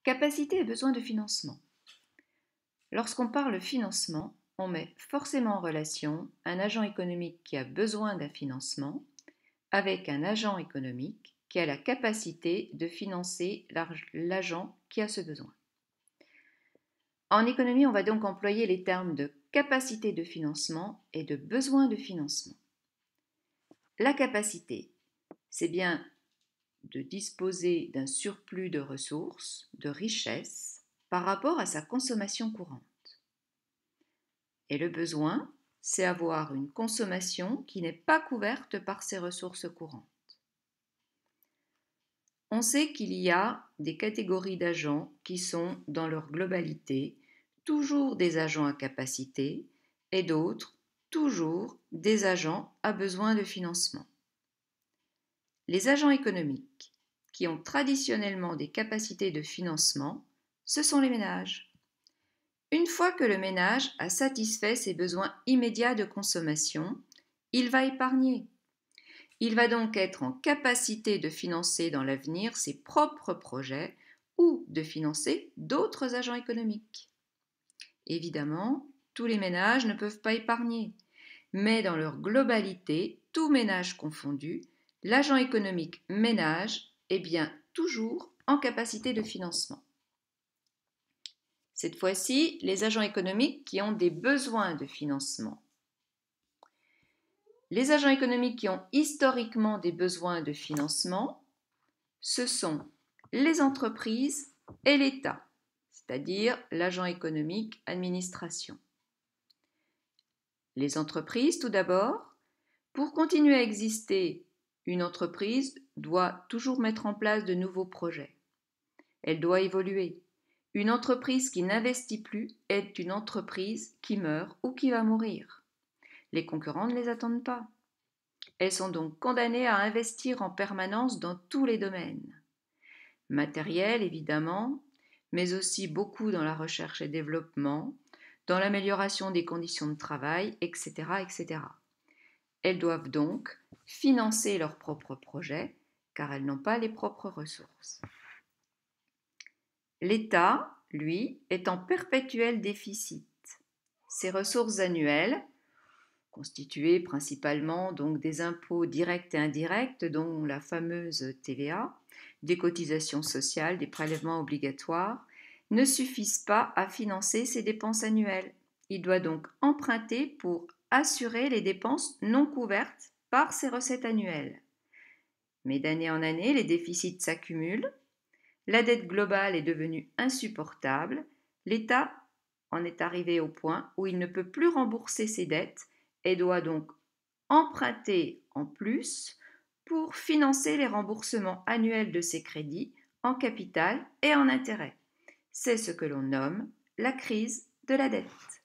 Capacité et besoin de financement. Lorsqu'on parle financement, on met forcément en relation un agent économique qui a besoin d'un financement avec un agent économique qui a la capacité de financer l'agent qui a ce besoin. En économie, on va donc employer les termes de capacité de financement et de besoin de financement. La capacité, c'est bien de disposer d'un surplus de ressources, de richesses, par rapport à sa consommation courante. Et le besoin, c'est avoir une consommation qui n'est pas couverte par ses ressources courantes. On sait qu'il y a des catégories d'agents qui sont, dans leur globalité, toujours des agents à capacité et d'autres, toujours des agents à besoin de financement. Les agents économiques qui ont traditionnellement des capacités de financement, ce sont les ménages. Une fois que le ménage a satisfait ses besoins immédiats de consommation, il va épargner. Il va donc être en capacité de financer dans l'avenir ses propres projets ou de financer d'autres agents économiques. Évidemment, tous les ménages ne peuvent pas épargner, mais dans leur globalité, tous ménages confondus, l'agent économique ménage est bien toujours en capacité de financement. Cette fois-ci, les agents économiques qui ont des besoins de financement. Les agents économiques qui ont historiquement des besoins de financement, ce sont les entreprises et l'État, c'est-à-dire l'agent économique administration. Les entreprises, tout d'abord, pour continuer à exister, une entreprise doit toujours mettre en place de nouveaux projets. Elle doit évoluer. Une entreprise qui n'investit plus est une entreprise qui meurt ou qui va mourir. Les concurrents ne les attendent pas. Elles sont donc condamnées à investir en permanence dans tous les domaines. Matériel, évidemment, mais aussi beaucoup dans la recherche et développement, dans l'amélioration des conditions de travail, etc., etc. Elles doivent donc financer leurs propres projets, car elles n'ont pas les propres ressources. L'État, lui, est en perpétuel déficit. Ses ressources annuelles, constituées principalement donc des impôts directs et indirects, dont la fameuse TVA, des cotisations sociales, des prélèvements obligatoires, ne suffisent pas à financer ses dépenses annuelles. Il doit donc emprunter pour assurer les dépenses non couvertes par ses recettes annuelles. Mais d'année en année, les déficits s'accumulent, la dette globale est devenue insupportable, l'État en est arrivé au point où il ne peut plus rembourser ses dettes et doit donc emprunter en plus pour financer les remboursements annuels de ses crédits en capital et en intérêt. C'est ce que l'on nomme la crise de la dette.